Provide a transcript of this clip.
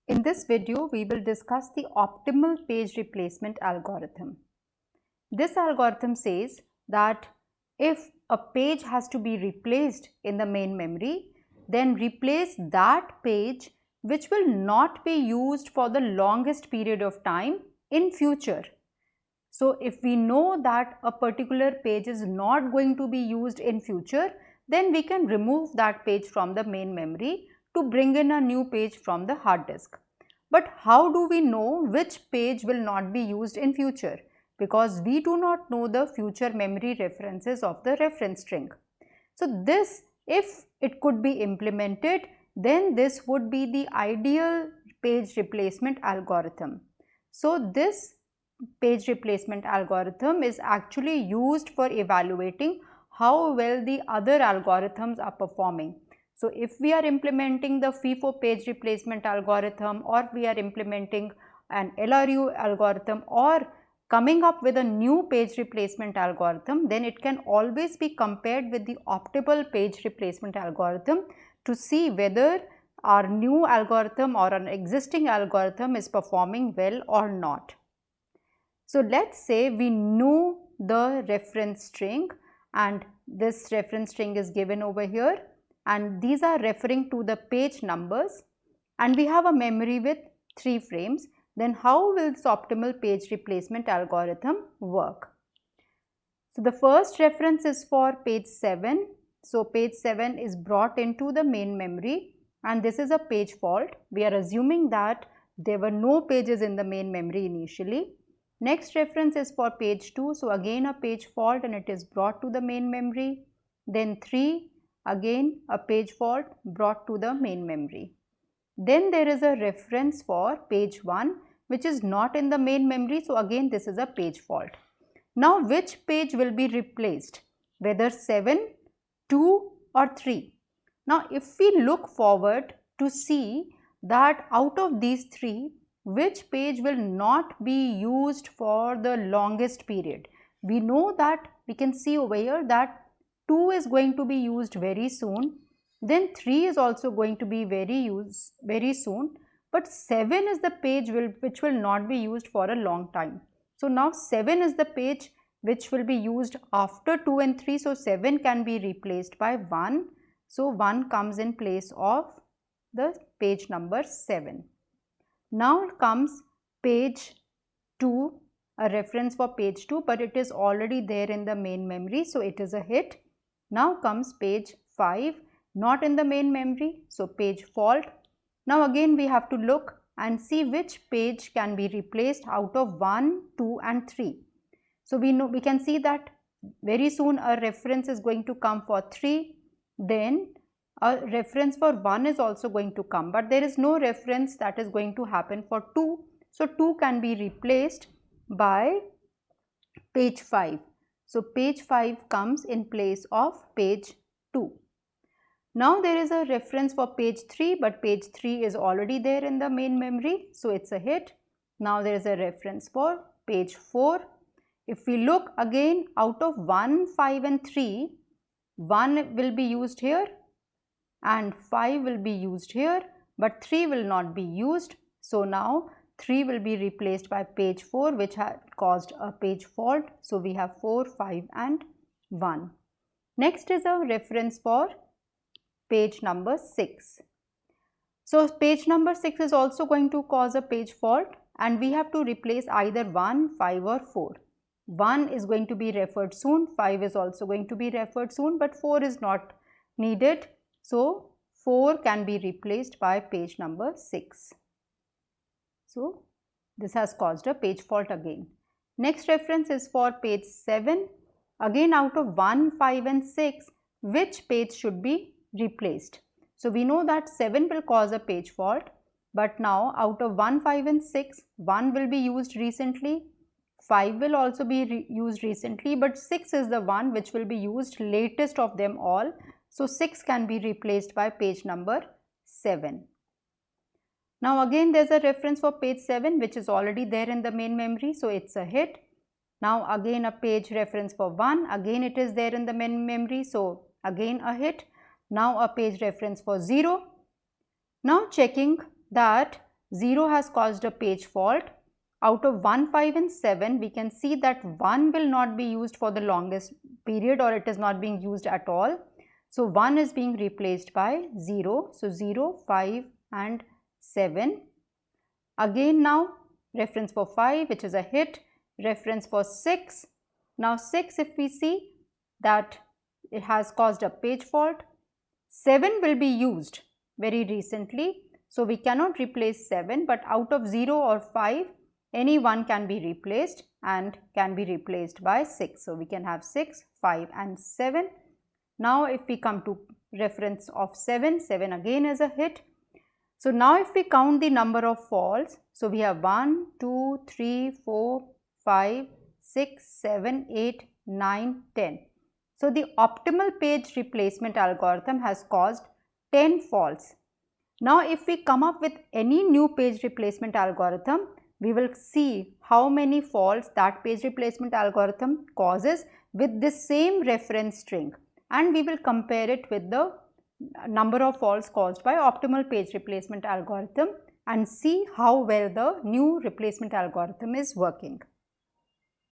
In this video, we will discuss the optimal page replacement algorithm. This algorithm says that if a page has to be replaced in the main memory, then replace that page which will not be used for the longest period of time in future. So if we know that a particular page is not going to be used in future, then we can remove that page from the main memory to bring in a new page from the hard disk. But how do we know which page will not be used in future? Because we do not know the future memory references of the reference string. So this, if it could be implemented, then this would be the ideal page replacement algorithm. So this page replacement algorithm is actually used for evaluating how well the other algorithms are performing. So if we are implementing the FIFO page replacement algorithm, or we are implementing an LRU algorithm, or coming up with a new page replacement algorithm, then it can always be compared with the optimal page replacement algorithm to see whether our new algorithm or an existing algorithm is performing well or not. So let's say we know the reference string, and this reference string is given over here, and these are referring to the page numbers, and we have a memory with 3 frames. Then how will this optimal page replacement algorithm work? So the first reference is for page 7. So page 7 is brought into the main memory, and this is a page fault. We are assuming that there were no pages in the main memory initially. Next reference is for page 2. So again a page fault, and it is brought to the main memory. Then 3, again a page fault brought to the main memory. Then there is a reference for page 1 which is not in the main memory. So again this is a page fault. Now which page will be replaced, whether 7, 2 or 3? Now if we look forward to see that out of these 3, which page will not be used for the longest period? We know that, we can see over here that 2 is going to be used very soon, then 3 is also going to be very soon, but 7 is the page which will not be used for a long time. So now 7 is the page which will be used after 2 and 3, so 7 can be replaced by 1. So 1 comes in place of the page number 7. Now comes page 2, a reference for page 2, but it is already there in the main memory, so it is a hit. Now comes page 5, not in the main memory, so page fault. Now again we have to look and see which page can be replaced out of 1, 2 and 3. So we can see that very soon a reference is going to come for 3, then a reference for 1 is also going to come, but there is no reference that is going to happen for 2. So 2 can be replaced by page 5. So page 5 comes in place of page 2. Now there is a reference for page 3, but page 3 is already there in the main memory, so it's a hit. Now there is a reference for page 4. If we look again, out of 1, 5 and 3, 1 will be used here and 5 will be used here, but 3 will not be used. So now 3 will be replaced by page 4, which had caused a page fault. So we have 4, 5 and 1. Next is a reference for page number 6. So page number 6 is also going to cause a page fault, and we have to replace either 1, 5 or 4. 1 is going to be referred soon, 5 is also going to be referred soon, but 4 is not needed. So 4 can be replaced by page number 6. So this has caused a page fault again. Next reference is for page 7. Again, out of 1, 5 and 6, which page should be replaced? So we know that 7 will cause a page fault, but now out of 1, 5 and 6, 1 will be used recently, 5 will also be used recently, but 6 is the one which will be used latest of them all. So 6 can be replaced by page number 7. Now again there is a reference for page 7 which is already there in the main memory, so it's a hit. Now again a page reference for 1, again it is there in the main memory, so again a hit. Now a page reference for 0. Now checking that 0 has caused a page fault. Out of 1, 5 and 7, we can see that 1 will not be used for the longest period, or it is not being used at all. So 1 is being replaced by 0. So 0, 5 and 7. Again now reference for 5, which is a hit, reference for 6. Now 6, if we see that it has caused a page fault, 7 will be used very recently. So we cannot replace 7, but out of 0 or 5, any one can be replaced and can be replaced by 6. So we can have 6, 5 and 7. Now if we come to reference of 7, 7 again is a hit. So now if we count the number of faults, so we have 1, 2, 3, 4, 5, 6, 7, 8, 9, 10. So the optimal page replacement algorithm has caused 10 faults. Now if we come up with any new page replacement algorithm, we will see how many faults that page replacement algorithm causes with this same reference string, and we will compare it with the number of faults caused by optimal page replacement algorithm and see how well the new replacement algorithm is working.